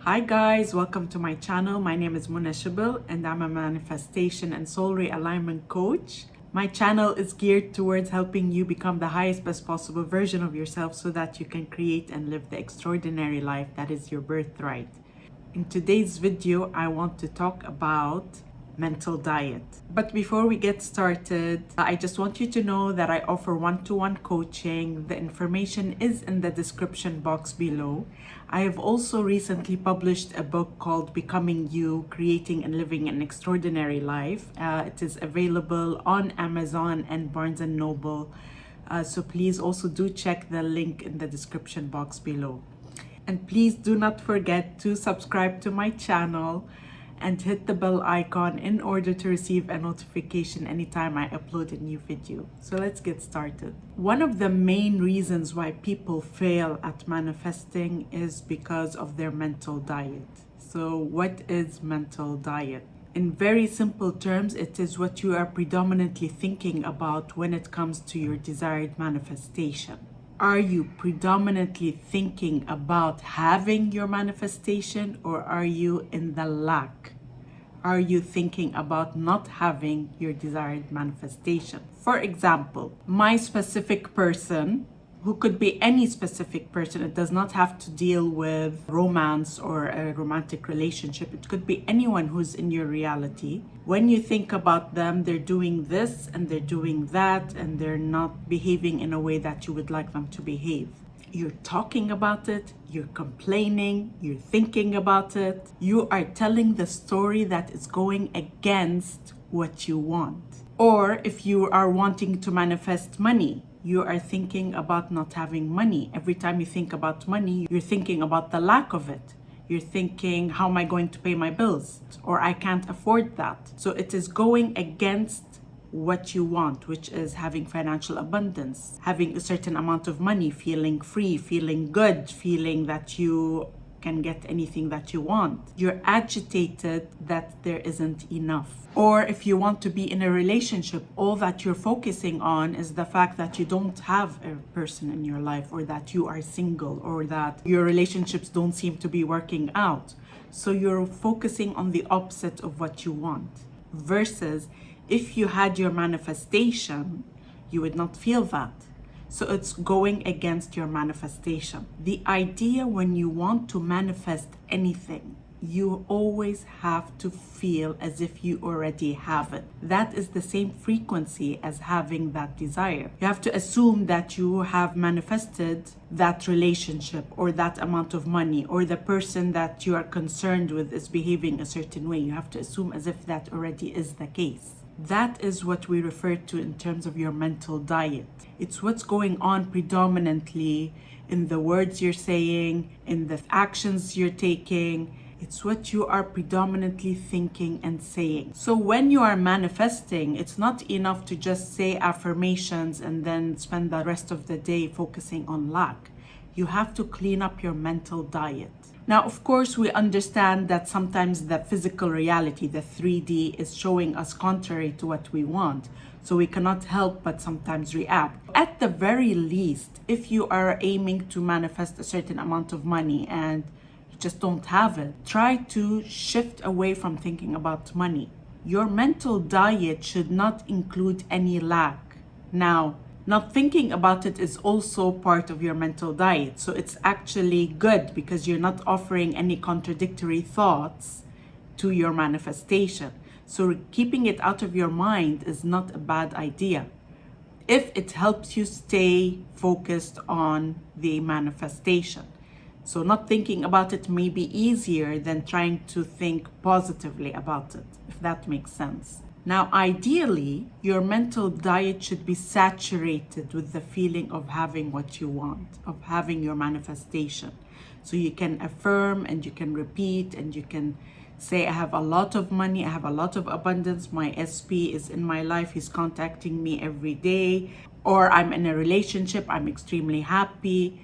Hi guys, welcome to my channel. My name is Muna Shibil and I'm a manifestation and soul realignment coach. My channel is geared towards helping you become the highest best possible version of yourself so that you can create and live the extraordinary life that is your birthright. In today's video, I want to talk about mental diet. But before we get started, I just want you to know that I offer one-to-one coaching. The information is in the description box below. I have also recently published a book called Becoming You, Creating and Living an Extraordinary Life. It is available on Amazon and Barnes & Noble. So please also do check the link in the description box below. And please do not forget to subscribe to my channel and hit the bell icon in order to receive a notification anytime I upload a new video. So let's get started. One of the main reasons why people fail at manifesting is because of their mental diet. So what is mental diet? In very simple terms, it is what you are predominantly thinking about when it comes to your desired manifestation. Are you predominantly thinking about having your manifestation, or are you in the lack? Are you thinking about not having your desired manifestation? For example, my specific person, who could be any specific person, it does not have to deal with romance or a romantic relationship. It could be anyone who's in your reality. When you think about them, they're doing this and they're doing that, and they're not behaving in a way that you would like them to behave. You're talking about it, you're complaining, you're thinking about it. You are telling the story that is going against what you want. Or if you are wanting to manifest money, you are thinking about not having money. Every time you think about money, you're thinking about the lack of it. You're thinking, how am I going to pay my bills? Or I can't afford that. So it is going against what you want, which is having financial abundance, having a certain amount of money, feeling free, feeling good, feeling that you can get anything that you want. You're agitated that there isn't enough. Or if you want to be in a relationship, all that you're focusing on is the fact that you don't have a person in your life, or that you are single, or that your relationships don't seem to be working out. So you're focusing on the opposite of what you want. Versus if you had your manifestation, you would not feel that. So it's going against your manifestation. The idea when you want to manifest anything, you always have to feel as if you already have it. That is the same frequency as having that desire. You have to assume that you have manifested that relationship, or that amount of money, or the person that you are concerned with is behaving a certain way. You have to assume as if that already is the case. That is what we refer to in terms of your mental diet. It's what's going on predominantly in the words you're saying, in the actions you're taking. It's what you are predominantly thinking and saying. So when you are manifesting, it's not enough to just say affirmations and then spend the rest of the day focusing on lack. You have to clean up your mental diet. Now, of course, we understand that sometimes the physical reality, the 3D, is showing us contrary to what we want. So we cannot help but sometimes react. At the very least, if you are aiming to manifest a certain amount of money and you just don't have it, try to shift away from thinking about money. Your mental diet should not include any lack. Now, not thinking about it is also part of your mental diet. So it's actually good because you're not offering any contradictory thoughts to your manifestation. So keeping it out of your mind is not a bad idea if it helps you stay focused on the manifestation. So not thinking about it may be easier than trying to think positively about it, if that makes sense. Now, ideally, your mental diet should be saturated with the feeling of having what you want, of having your manifestation. So you can affirm and you can repeat and you can say, I have a lot of money, I have a lot of abundance, my SP is in my life, he's contacting me every day, or I'm in a relationship, I'm extremely happy,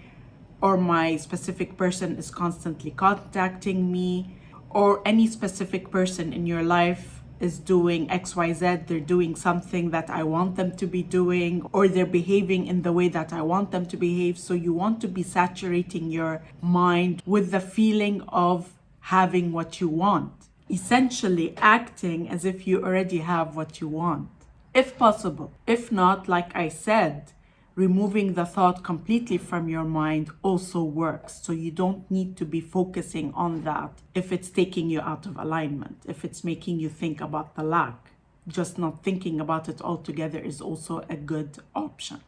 or my specific person is constantly contacting me, or any specific person in your life is doing XYZ, they're doing something that I want them to be doing, or they're behaving in the way that I want them to behave. So you want to be saturating your mind with the feeling of having what you want. Essentially acting as if you already have what you want, if possible. If not, like I said, removing the thought completely from your mind also works. So you don't need to be focusing on that if it's taking you out of alignment, if it's making you think about the lack. Just not thinking about it altogether is also a good option.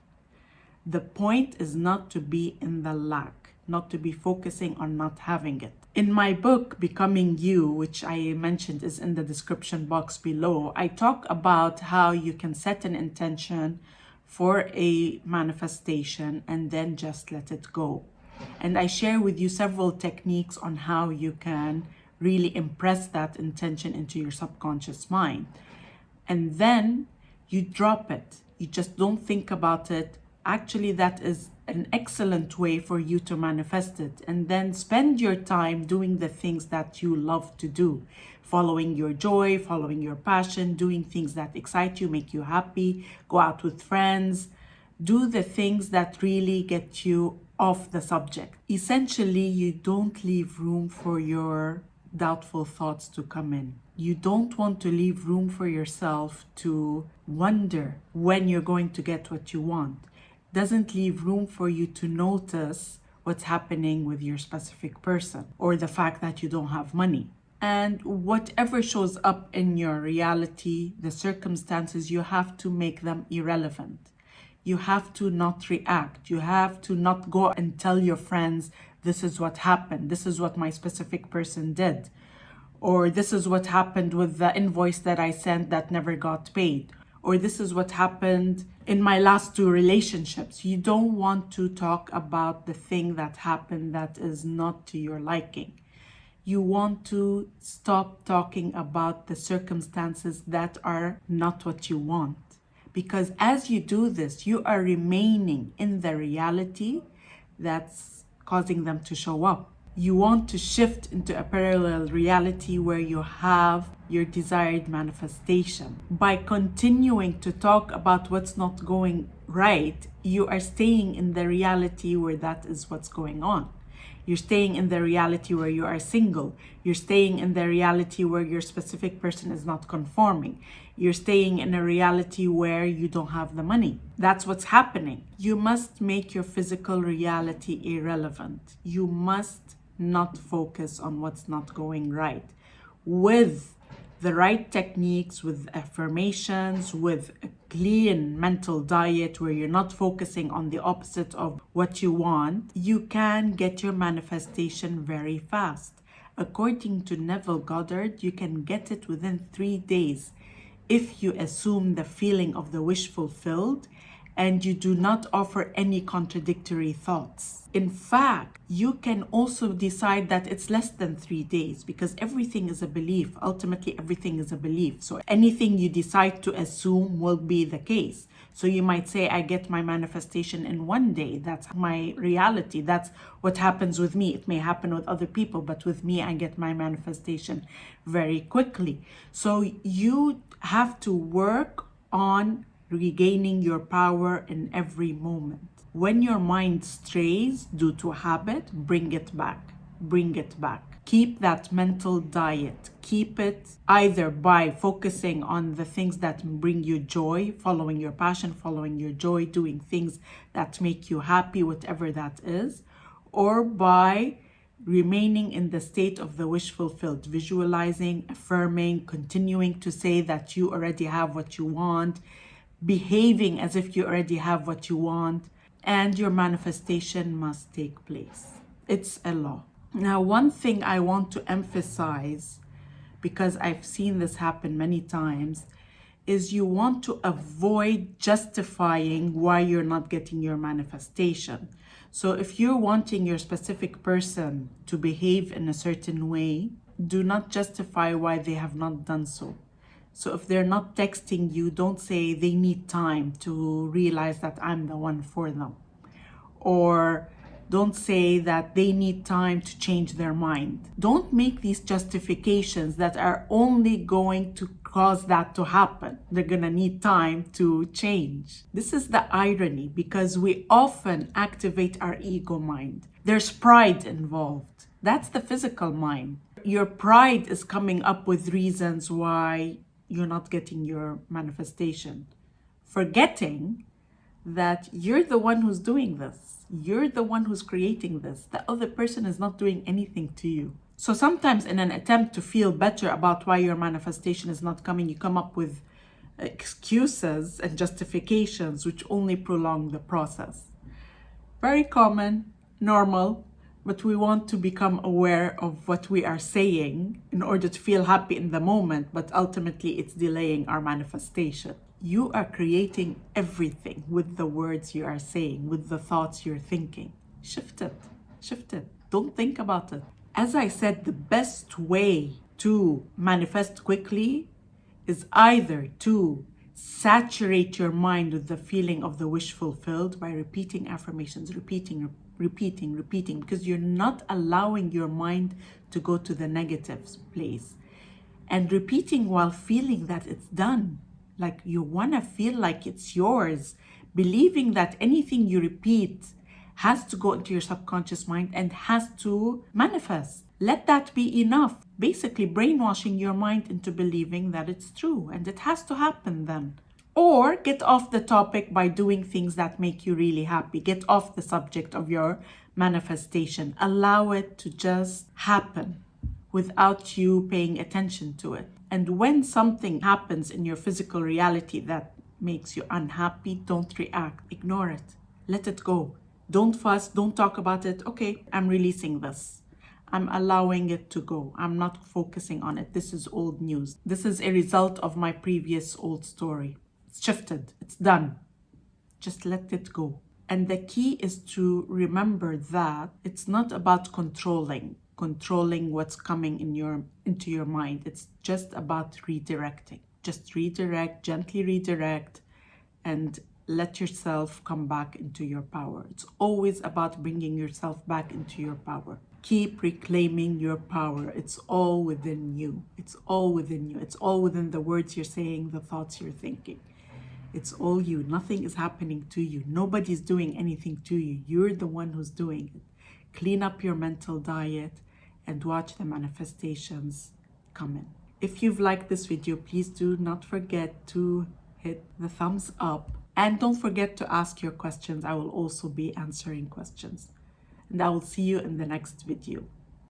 The point is not to be in the lack, not to be focusing on not having it. In my book, Becoming You, which I mentioned is in the description box below, I talk about how you can set an intention for a manifestation and then just let it go. And I share with you several techniques on how you can really impress that intention into your subconscious mind. And then you drop it. You just don't think about it. Actually, that is an excellent way for you to manifest it. And then spend your time doing the things that you love to do. Following your joy, following your passion, doing things that excite you, make you happy, go out with friends. Do the things that really get you off the subject. Essentially, you don't leave room for your doubtful thoughts to come in. You don't want to leave room for yourself to wonder when you're going to get what you want. Doesn't leave room for you to notice what's happening with your specific person or the fact that you don't have money. And whatever shows up in your reality, the circumstances, you have to make them irrelevant. You have to not react. You have to not go and tell your friends, this is what happened. This is what my specific person did. Or this is what happened with the invoice that I sent that never got paid. Or this is what happened in my last 2 relationships. You don't want to talk about the thing that happened that is not to your liking. You want to stop talking about the circumstances that are not what you want. Because as you do this, you are remaining in the reality that's causing them to show up. You want to shift into a parallel reality where you have your desired manifestation. By continuing to talk about what's not going right, you are staying in the reality where that is what's going on. You're staying in the reality where you are single. You're staying in the reality where your specific person is not conforming. You're staying in a reality where you don't have the money. That's what's happening. You must make your physical reality irrelevant. You must not focus on what's not going right. With the right techniques, with affirmations, with a clean mental diet where you're not focusing on the opposite of what you want, you can get your manifestation very fast. According to Neville Goddard, you can get it within 3 days if you assume the feeling of the wish fulfilled and you do not offer any contradictory thoughts. In fact, you can also decide that it's less than 3 days because everything is a belief. Ultimately, everything is a belief. So anything you decide to assume will be the case. So you might say, I get my manifestation in 1 day. That's my reality. That's what happens with me. It may happen with other people, but with me, I get my manifestation very quickly. So you have to work on regaining your power in every moment. When your mind strays due to habit, bring it back. Bring it back. Keep that mental diet. Keep it either by focusing on the things that bring you joy, following your passion, following your joy, doing things that make you happy, whatever that is, or by remaining in the state of the wish fulfilled, visualizing, affirming, continuing to say that you already have what you want, behaving as if you already have what you want, and your manifestation must take place. It's a law. Now, one thing I want to emphasize, because I've seen this happen many times, is you want to avoid justifying why you're not getting your manifestation. So if you're wanting your specific person to behave in a certain way, do not justify why they have not done so. So if they're not texting you, don't say they need time to realize that I'm the one for them. Or don't say that they need time to change their mind. Don't make these justifications that are only going to cause that to happen. They're gonna need time to change. This is the irony, because we often activate our ego mind. There's pride involved. That's the physical mind. Your pride is coming up with reasons why you're not getting your manifestation, forgetting that you're the one who's doing this. You're the one who's creating this. The other person is not doing anything to you. So sometimes in an attempt to feel better about why your manifestation is not coming, you come up with excuses and justifications which only prolong the process. Very common, normal, but we want to become aware of what we are saying in order to feel happy in the moment, but ultimately it's delaying our manifestation. You are creating everything with the words you are saying, with the thoughts you're thinking. Shift it, shift it. Don't think about it. As I said, the best way to manifest quickly is either to saturate your mind with the feeling of the wish fulfilled by repeating affirmations, repeating, because you're not allowing your mind to go to the negative place. And repeating while feeling that it's done. Like you want to feel like it's yours, believing that anything you repeat has to go into your subconscious mind and has to manifest. Let that be enough. Basically brainwashing your mind into believing that it's true and it has to happen then. Or get off the topic by doing things that make you really happy. Get off the subject of your manifestation. Allow it to just happen without you paying attention to it. And when something happens in your physical reality that makes you unhappy, don't react. Ignore it. Let it go. Don't fuss. Don't talk about it. Okay, I'm releasing this. I'm allowing it to go. I'm not focusing on it. This is old news. This is a result of my previous old story. It's shifted. It's done. Just let it go. And the key is to remember that it's not about controlling what's coming into your mind. It's just about redirecting. Just redirect, gently redirect, and let yourself come back into your power. It's always about bringing yourself back into your power. Keep reclaiming your power. It's all within you. It's all within you. It's all within the words you're saying, the thoughts you're thinking. It's all you. Nothing is happening to you. Nobody's doing anything to you. You're the one who's doing it. Clean up your mental diet and watch the manifestations come in. If you've liked this video, please do not forget to hit the thumbs up. And don't forget to ask your questions. I will also be answering questions. And I will see you in the next video.